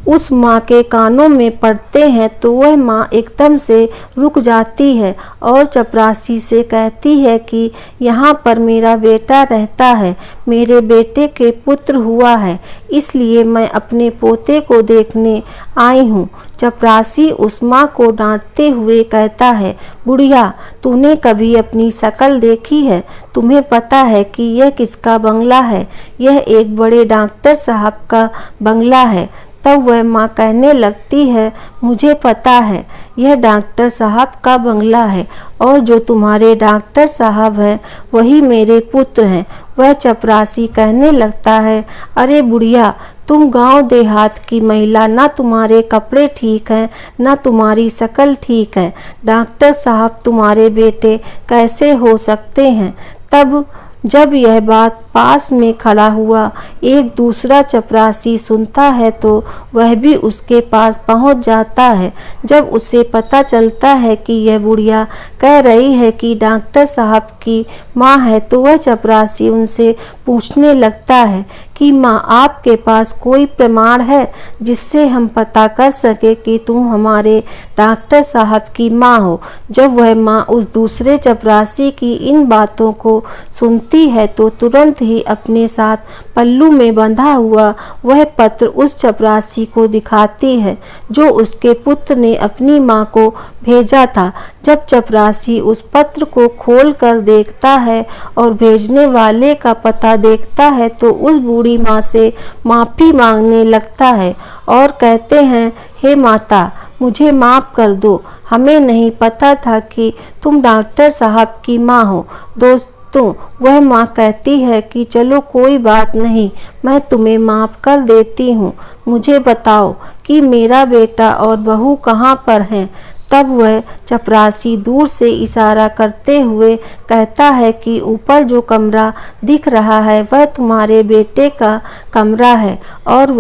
उस माँ के कानों में पड़ते हैं तो वह माँ एकदम से रुक जाती है और चपरासी से कहती है कि यहाँ पर मेरा बेटा रहता है, मेरे बेटे के पुत्र हुआ है, इसलिए मैं अपने पोते को देखने आई हूँ। चपरासी उस माँ को डांटते हुए कहता है, बुढ़िया, तूने कभी अपनी शक्ल देखी है? तुम्हें पता है कि यह किसका बंगला है? यह एक बड़े डॉक्टर साहब का बंगला है। तब वह माँ कहने लगती है, मुझे पता है यह डॉक्टर साहब का बंगला है और जो तुम्हारे डॉक्टर साहब हैं वही मेरे पुत्र हैं। वह चपरासी कहने लगता है, अरे बुढ़िया, तुम गांव देहात की महिला, ना तुम्हारे कपड़े ठीक हैं ना तुम्हारी शक्ल ठीक है। डॉक्टर साहब तुम्हारे बेटे कैसे हो सकते हैं? तब जब यह बात पास में खड़ा हुआ एक दूसरा चपरासी सुनता है तो वह भी उसके पास पहुंच जाता है। जब उसे पता चलता है कि यह बुढ़िया कह रही है कि डॉक्टर साहब की माँ है तो वह चपरासी उनसे पूछने लगता है कि माँ, आपके पास कोई प्रमाण है जिससे हम पता कर सके कि तुम हमारे डॉक्टर साहब की माँ हो? जब वह माँ उस दूसरे चपरासी की इन बातों को सुनती है तो तुरंत ही अपने साथ पल्लू में बंधा हुआ वह पत्र उस चपरासी को दिखाती है जो उसके पुत्र ने अपनी माँ को भेजा था। जब चपरासी उस पत्र को खोल कर देखता है और भेजने वाले का पता देखता है तो उस बूढ़ी बूढ़ी माँ से माफ़ी मांगने लगता है और कहते हैं, हे माता, मुझे माफ़ कर दो, हमें नहीं पता था कि तुम डॉक्टर साहब की माँ हो। दोस्तों, वह माँ कहती है कि चलो कोई बात नहीं, मैं तुम्हें माफ़ कर देती हूँ, मुझे बताओ कि मेरा बेटा और बहू कहाँ पर हैं। तब वह चपरासी दूर से इशारा करते हुए कहता है कि ऊपर जो कमरा दिख रहा है वह तुम्हारे बेटे का कमरा है और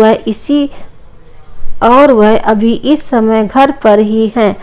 वह अभी इस समय घर पर ही है।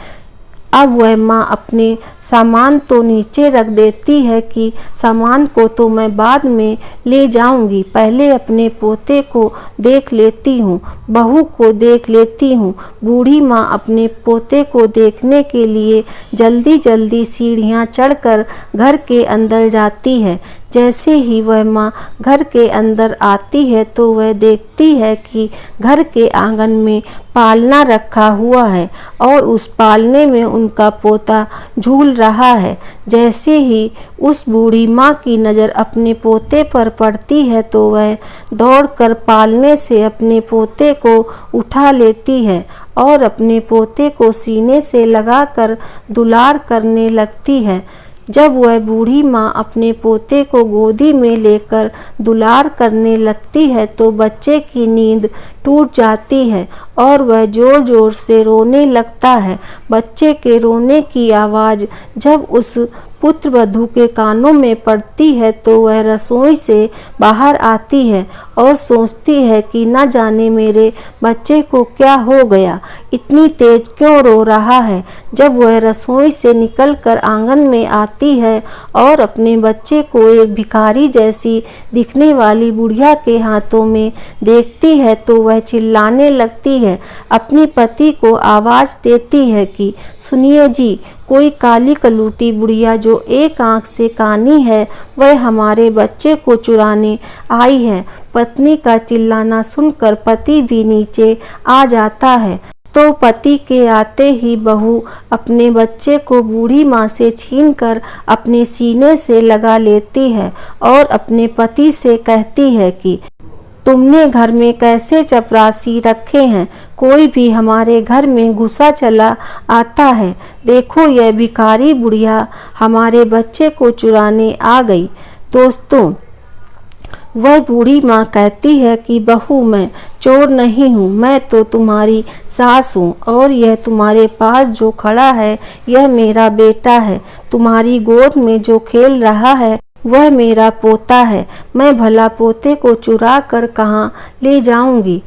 अब वह माँ अपने सामान तो नीचे रख देती है कि सामान को तो मैं बाद में ले जाऊंगी, पहले अपने पोते को देख लेती हूँ, बहू को देख लेती हूँ। बूढ़ी माँ अपने पोते को देखने के लिए जल्दी जल्दी सीढ़ियाँ चढ़कर घर के अंदर जाती है। जैसे ही वह माँ घर के अंदर आती है तो वह देखती है कि घर के आंगन में पालना रखा हुआ है और उस पालने में उनका पोता झूल रहा है। जैसे ही उस बूढ़ी माँ की नज़र अपने पोते पर पड़ती है तो वह दौड़कर पालने से अपने पोते को उठा लेती है और अपने पोते को सीने से लगाकर दुलार करने लगती है। जब वह बूढ़ी माँ अपने पोते को गोदी में लेकर दुलार करने लगती है तो बच्चे की नींद टूट जाती है और वह ज़ोर ज़ोर से रोने लगता है। बच्चे के रोने की आवाज़ जब उस पुत्र वधू के कानों में पड़ती है तो वह रसोई से बाहर आती है और सोचती है कि न जाने मेरे बच्चे को क्या हो गया, इतनी तेज क्यों रो रहा है। जब वह रसोई से निकलकर आंगन में आती है और अपने बच्चे को एक भिखारी जैसी दिखने वाली बुढ़िया के हाथों में देखती है तो वह चिल्लाने लगती है, अपने पति को आवाज़ देती है कि सुनिए जी, कोई काली कलूटी बुढ़िया जो एक आंख से कानी है वह हमारे बच्चे को चुराने आई है। पत्नी का चिल्लाना सुनकर पति भी नीचे आ जाता है तो पति के आते ही बहू अपने बच्चे को बूढ़ी माँ से छीनकर अपने सीने से लगा लेती है और अपने पति से कहती है कि तुमने घर में कैसे चपरासी रखे हैं, कोई भी हमारे घर में घुसा चला आता है। देखो, यह भिखारी बुढ़िया हमारे बच्चे को चुराने आ गई। दोस्तों, वह बूढ़ी माँ कहती है कि बहू, मैं चोर नहीं हूँ, मैं तो तुम्हारी सास हूँ और यह तुम्हारे पास जो खड़ा है यह मेरा बेटा है। तुम्हारी गोद में जो खेल रहा है वह मेरा पोता है। मैं भला पोते को चुरा कर कहाँ ले जाऊंगी।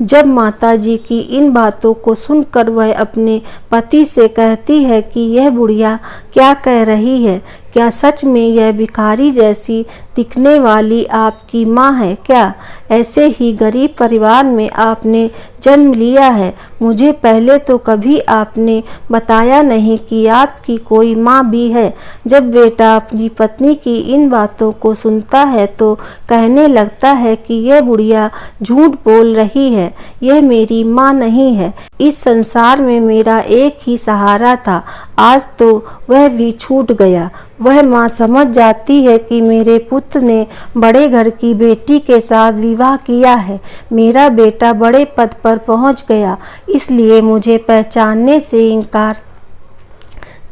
जब माताजी की इन बातों को सुनकर वह अपने पति से कहती है कि यह बुढ़िया क्या कह रही है, क्या सच में यह भिखारी जैसी दिखने वाली आपकी माँ है क्या? ऐसे ही गरीब परिवार में आपने जन्म लिया है। मुझे पहले तो कभी आपने बताया नहीं कि आपकी कोई माँ भी है। जब बेटा अपनी पत्नी की इन बातों को सुनता है तो कहने लगता है कि यह बुढ़िया झूठ बोल रही है, यह मेरी माँ नहीं है। इस संसार में मेरा एक ही सहारा था, आज तो वह भी छूट गया। वह माँ समझ जाती है कि मेरे पुत्र ने बड़े घर की बेटी के साथ विवाह किया है। मेरा बेटा बड़े पद पर पहुंच गया, इसलिए मुझे पहचानने से इनकार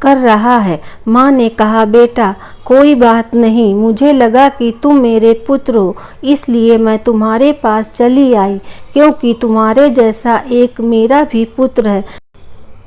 कर रहा है। माँ ने कहा, बेटा कोई बात नहीं, मुझे लगा कि तुम मेरे पुत्र हो, इसलिए मैं तुम्हारे पास चली आई, क्योंकि तुम्हारे जैसा एक मेरा भी पुत्र है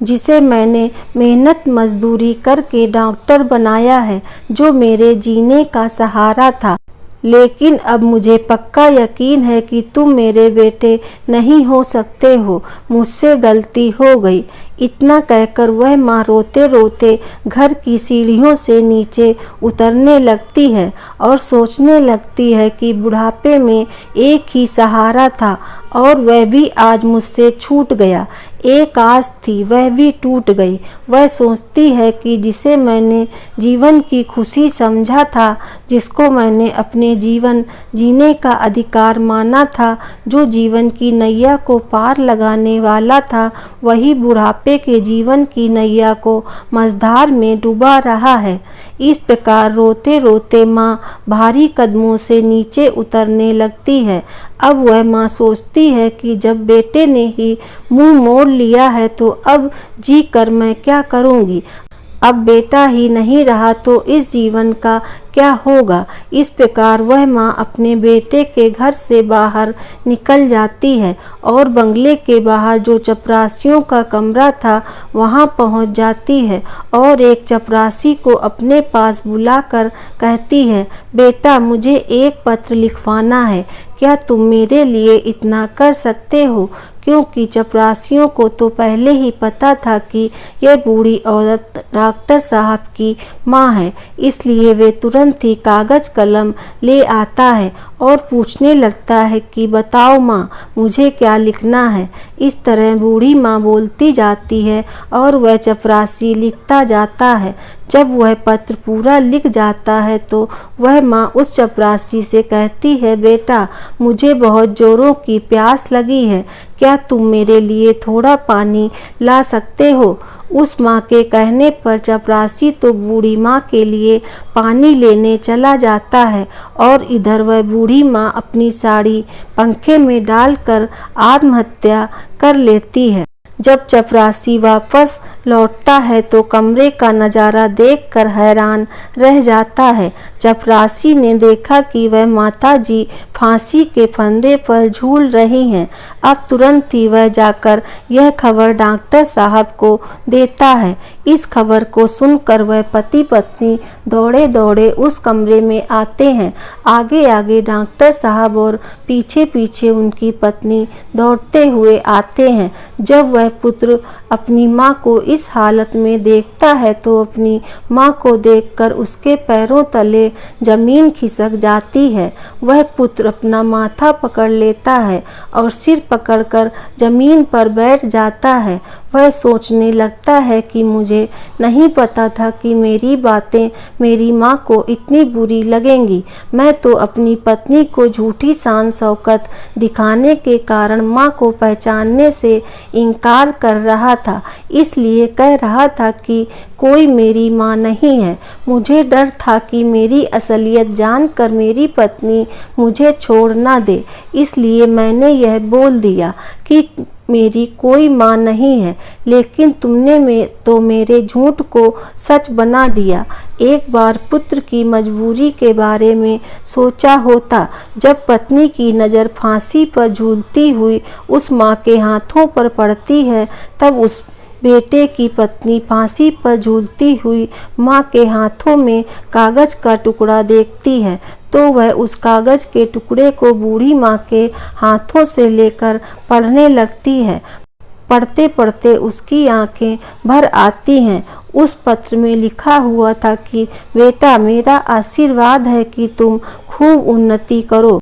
जिसे मैंने मेहनत मजदूरी करके डॉक्टर बनाया है, जो मेरे जीने का सहारा था। लेकिन अब मुझे पक्का यकीन है कि तुम मेरे बेटे नहीं हो सकते हो, मुझसे गलती हो गई। इतना कहकर वह माँ रोते रोते घर की सीढ़ियों से नीचे उतरने लगती है और सोचने लगती है कि बुढ़ापे में एक ही सहारा था और वह भी आज मुझसे छूट गया। एक आस थी, वह भी टूट गई। वह सोचती है कि जिसे मैंने जीवन की खुशी समझा था, जिसको मैंने अपने जीवन जीने का अधिकार माना था, जो जीवन की नैया को पार लगाने वाला था, वही बुढ़ापे बुढ़ापे के जीवन की नैया को मझधार में डुबा रहा है। इस प्रकार रोते रोते माँ भारी कदमों से नीचे उतरने लगती है। अब वह माँ सोचती है कि जब बेटे ने ही मुंह मोड़ लिया है तो अब जी कर मैं क्या करूँगी। अब बेटा ही नहीं रहा तो इस जीवन का क्या होगा। इस प्रकार वह माँ अपने बेटे के घर से बाहर निकल जाती है और बंगले के बाहर जो चपरासियों का कमरा था वहाँ पहुँच जाती है और एक चपरासी को अपने पास बुलाकर कहती है, बेटा मुझे एक पत्र लिखवाना है, क्या तुम मेरे लिए इतना कर सकते हो। क्योंकि चपरासियों को तो पहले ही पता था कि यह बूढ़ी औरत डॉक्टर साहब की माँ है, इसलिए वे तुरंत ही कागज कलम ले आता है और पूछने लगता है कि बताओ माँ मुझे क्या लिखना है। इस तरह बूढ़ी माँ बोलती जाती है और वह चपरासी लिखता जाता है। जब वह पत्र पूरा लिख जाता है तो वह माँ उस चपरासी से कहती है, बेटा मुझे बहुत जोरों की प्यास लगी है, क्या तुम मेरे लिए थोड़ा पानी ला सकते हो। उस माँ के कहने पर चपरासी तो बूढ़ी माँ के लिए पानी लेने चला जाता है और इधर वह बूढ़ी माँ अपनी साड़ी पंखे में डालकर आत्महत्या कर लेती है। जब चपरासी वापस लौटता है तो कमरे का नज़ारा देखकर हैरान रह जाता है। चपरासी ने देखा कि वह माताजी फांसी के फंदे पर झूल रही हैं। अब तुरंत ही वह जाकर यह खबर डॉक्टर साहब को देता है। इस खबर को सुनकर वह पति पत्नी दौड़े दौड़े उस कमरे में आते हैं। आगे आगे डॉक्टर साहब और पीछे पीछे उनकी पत्नी दौड़ते हुए आते हैं। जब वह पुत्र अपनी माँ को इस हालत में देखता है तो अपनी माँ को देखकर उसके पैरों तले जमीन खिसक जाती है। वह पुत्र अपना माथा पकड़ लेता है और सिर पकड़कर जमीन पर बैठ जाता है। वह सोचने लगता है कि मुझे नहीं पता था कि मेरी बातें मेरी माँ को इतनी बुरी लगेंगी। मैं तो अपनी पत्नी को झूठी शान शौकत दिखाने के कारण माँ को पहचानने से इनकार कर रहा था, इसलिए कह रहा था कि कोई मेरी माँ नहीं है। मुझे डर था कि मेरी असलियत जानकर मेरी पत्नी मुझे छोड़ ना दे, इसलिए मैंने यह बोल दिया कि मेरी कोई माँ नहीं है। लेकिन तुमने तो मेरे झूठ को सच बना दिया। एक बार पुत्र की मजबूरी के बारे में सोचा होता। जब पत्नी की नज़र फांसी पर झूलती हुई उस माँ के हाथों पर पड़ती है तब उस बेटे की पत्नी फांसी पर झूलती हुई माँ के हाथों में कागज का टुकड़ा देखती है तो वह उस कागज के टुकड़े को बूढ़ी माँ के हाथों से लेकर पढ़ने लगती है। पढ़ते पढ़ते उसकी आंखें भर आती हैं। उस पत्र में लिखा हुआ था कि बेटा मेरा आशीर्वाद है कि तुम खूब उन्नति करो,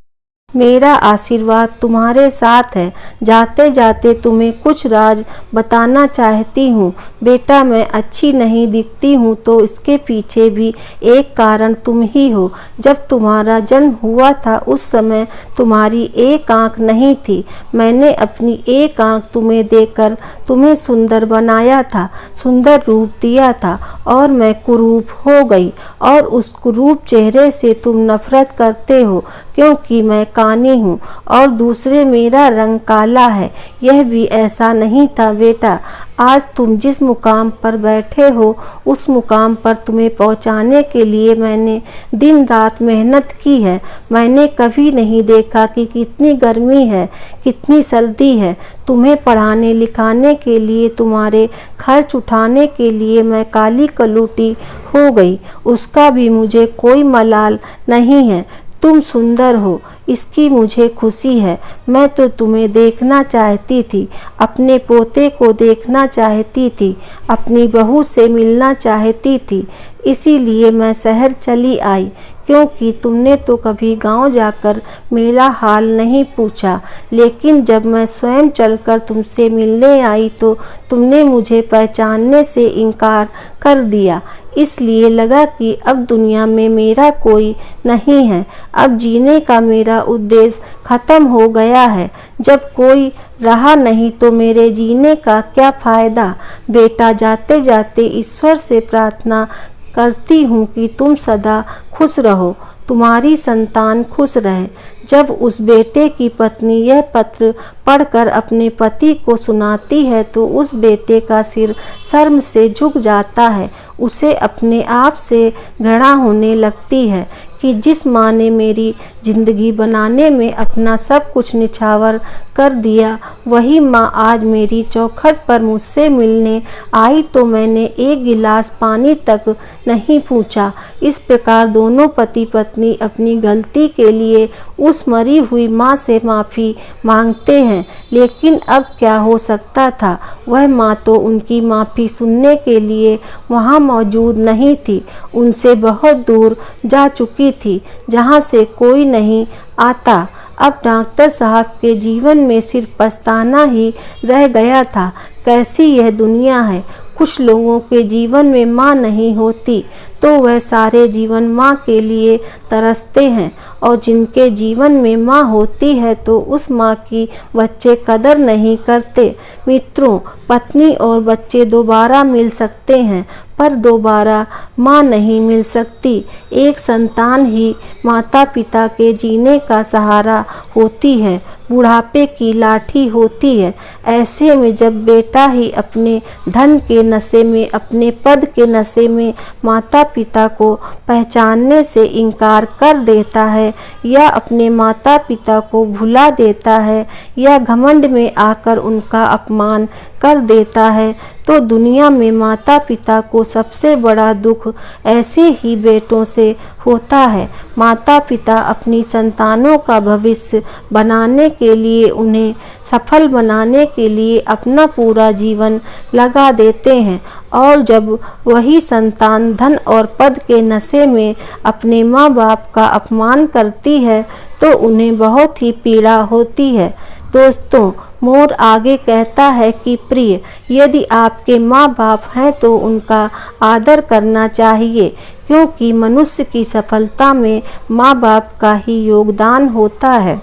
मेरा आशीर्वाद तुम्हारे साथ है। जाते जाते तुम्हें कुछ राज बताना चाहती हूँ। बेटा मैं अच्छी नहीं दिखती हूँ तो इसके पीछे भी एक कारण तुम ही हो। जब तुम्हारा जन्म हुआ था उस समय तुम्हारी एक आँख नहीं थी। मैंने अपनी एक आँख तुम्हें देकर तुम्हें सुंदर बनाया था, सुंदर रूप दिया था और मैं कुरूप हो गई और उस कुरूप चेहरे से तुम नफरत करते हो क्योंकि मैं कानी हूँ और दूसरे मेरा रंग काला है। यह भी ऐसा नहीं था बेटा। आज तुम जिस मुकाम पर बैठे हो उस मुकाम पर तुम्हें पहुँचाने के लिए मैंने दिन रात मेहनत की है। मैंने कभी नहीं देखा कि कितनी गर्मी है, कितनी सर्दी है। तुम्हें पढ़ाने लिखाने के लिए, तुम्हारे खर्च उठाने के लिए मैं काली कलूटी हो गई, उसका भी मुझे कोई मलाल नहीं है। तुम सुंदर हो इसकी मुझे खुशी है। मैं तो तुम्हें देखना चाहती थी, अपने पोते को देखना चाहती थी, अपनी बहू से मिलना चाहती थी, इसीलिए मैं शहर चली आई क्योंकि तुमने तो कभी गांव जाकर मेरा हाल नहीं पूछा। लेकिन जब मैं स्वयं चलकर तुमसे मिलने आई तो तुमने मुझे पहचानने से इनकार कर दिया। इसलिए लगा कि अब दुनिया में मेरा कोई नहीं है, अब जीने का मेरा उद्देश्य खत्म हो गया है। जब कोई रहा नहीं तो मेरे जीने का क्या फ़ायदा। बेटा, जाते जाते ईश्वर से प्रार्थना करती हूँ कि तुम सदा खुश रहो, तुम्हारी संतान खुश रहे। जब उस बेटे की पत्नी यह पत्र पढ़कर अपने पति को सुनाती है तो उस बेटे का सिर शर्म से झुक जाता है। उसे अपने आप से घृणा होने लगती है कि जिस माँ ने मेरी जिंदगी बनाने में अपना सब कुछ निछावर कर दिया, वही माँ आज मेरी चौखट पर मुझसे मिलने आई तो मैंने एक गिलास पानी तक नहीं पूछा। इस प्रकार दोनों पति पत्नी अपनी गलती के लिए उस मरी हुई माँ से माफ़ी मांगते हैं। लेकिन अब क्या हो सकता था, वह माँ तो उनकी माफ़ी सुनने के लिए वहाँ मौजूद नहीं थी, उनसे बहुत दूर जा चुकी थी, जहाँ से कोई नहीं आता। अब डॉक्टर साहब के जीवन में सिर्फ पछताना ही रह गया था। कैसी यह दुनिया है। कुछ लोगों के जीवन में माँ नहीं होती तो वह सारे जीवन माँ के लिए तरसते हैं, और जिनके जीवन में माँ होती है तो उस माँ की बच्चे कदर नहीं करते। मित्रों, पत्नी और बच्चे दोबारा मिल सकते हैं पर दोबारा माँ नहीं मिल सकती। एक संतान ही माता पिता के जीने का सहारा होती है, बुढ़ापे की लाठी होती है। ऐसे में जब बेटा ही अपने धन के नशे में, अपने पद के नशे में माता पिता को पहचानने से इनकार कर देता है, या अपने माता पिता को भुला देता है, या घमंड में आकर उनका अपमान कर देता है, तो दुनिया में माता पिता को सबसे बड़ा दुख ऐसे ही बेटों से होता है। माता पिता अपनी संतानों का भविष्य बनाने के लिए, उन्हें सफल बनाने के लिए अपना पूरा जीवन लगा देते हैं, और जब वही संतान धन और पद के नशे में अपने माँ बाप का अपमान करती है तो उन्हें बहुत ही पीड़ा होती है। दोस्तों, मोर आगे कहता है कि प्रिय, यदि आपके माँ बाप हैं तो उनका आदर करना चाहिए, क्योंकि मनुष्य की सफलता में माँ बाप का ही योगदान होता है।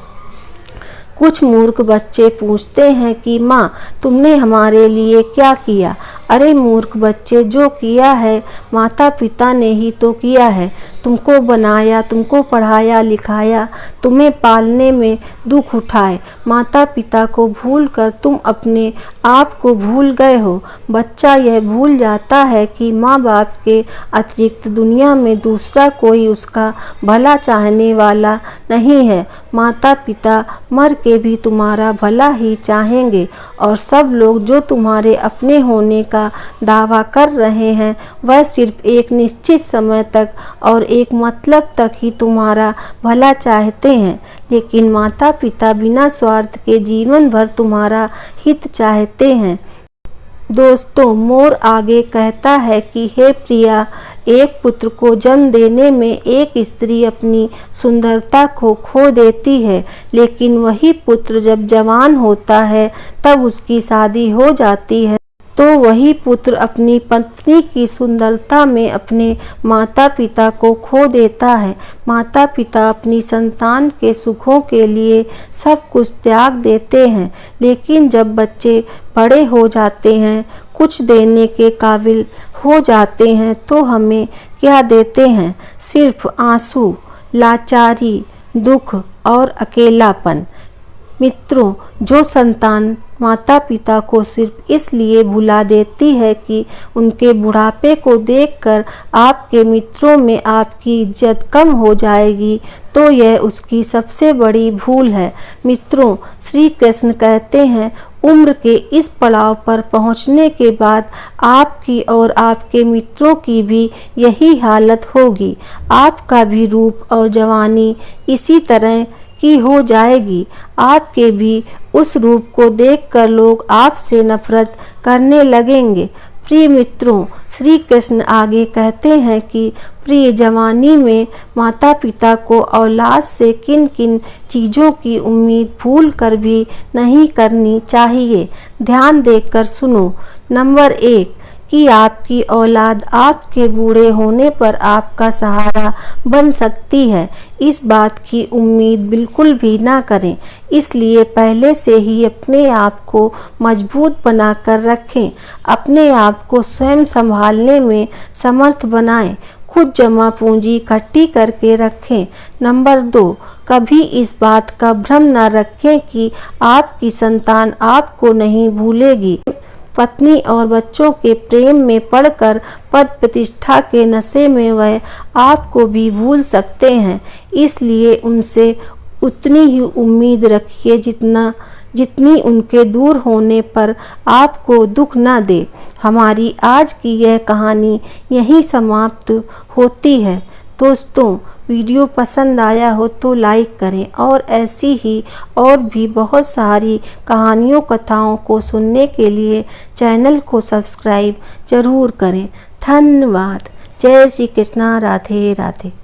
कुछ मूर्ख बच्चे पूछते हैं कि माँ, तुमने हमारे लिए क्या किया। अरे मूर्ख बच्चे, जो किया है माता पिता ने ही तो किया है। तुमको बनाया, तुमको पढ़ाया लिखाया, तुम्हें पालने में दुख उठाए। माता पिता को भूलकर तुम अपने आप को भूल गए हो। बच्चा यह भूल जाता है कि माँ बाप के अतिरिक्त दुनिया में दूसरा कोई उसका भला चाहने वाला नहीं है। माता पिता मर के भी तुम्हारा भला ही चाहेंगे, और सब लोग जो तुम्हारे अपने होने का दावा कर रहे हैं वह सिर्फ एक निश्चित समय तक और एक मतलब तक ही तुम्हारा भला चाहते हैं। लेकिन माता पिता बिना स्वार्थ के जीवन भर तुम्हारा हित चाहते हैं। दोस्तों, मोर आगे कहता है कि हे प्रिया, एक पुत्र को जन्म देने में एक स्त्री अपनी सुंदरता को खो देती है, लेकिन वही पुत्र जब जवान होता है तब उसकी शादी हो जाती है तो वही पुत्र अपनी पत्नी की सुंदरता में अपने माता पिता को खो देता है। माता पिता अपनी संतान के सुखों के लिए सब कुछ त्याग देते हैं, लेकिन जब बच्चे बड़े हो जाते हैं, कुछ देने के काबिल हो जाते हैं, तो हमें क्या देते हैं? सिर्फ आंसू, लाचारी, दुख और अकेलापन। मित्रों, जो संतान माता पिता को सिर्फ इसलिए भुला देती है कि उनके बुढ़ापे को देखकर आपके मित्रों में आपकी इज्जत कम हो जाएगी, तो यह उसकी सबसे बड़ी भूल है। मित्रों, श्री कृष्ण कहते हैं, उम्र के इस पड़ाव पर पहुंचने के बाद आपकी और आपके मित्रों की भी यही हालत होगी। आपका भी रूप और जवानी इसी तरह की हो जाएगी। आपके भी उस रूप को देखकर लोग आपसे नफरत करने लगेंगे। प्रिय मित्रों, श्री कृष्ण आगे कहते हैं कि प्रिय, जवानी में माता पिता को औलाद से किन किन चीज़ों की उम्मीद भूल कर भी नहीं करनी चाहिए। ध्यान देकर सुनो। नंबर 1, कि आपकी औलाद आपके बूढ़े होने पर आपका सहारा बन सकती है। इस बात की उम्मीद बिल्कुल भी ना करें। इसलिए पहले से ही अपने आप को मजबूत बनाकर रखें। अपने आप को स्वयं संभालने में समर्थ बनाएं। खुद जमा पूंजी इकट्ठी करके रखें। नंबर 2, कभी इस बात का भ्रम न रखें कि आपकी संतान आपको नहीं भूलेगी। पत्नी और बच्चों के प्रेम में पड़कर पद प्रतिष्ठा के नशे में वह आपको भी भूल सकते हैं। इसलिए उनसे उतनी ही उम्मीद रखिए जितनी उनके दूर होने पर आपको दुख न दे। हमारी आज की यह कहानी यहीं समाप्त होती है। दोस्तों, वीडियो पसंद आया हो तो लाइक करें और ऐसी ही और भी बहुत सारी कहानियों कथाओं को सुनने के लिए चैनल को सब्सक्राइब जरूर करें। धन्यवाद। जय श्री कृष्णा। राधे राधे।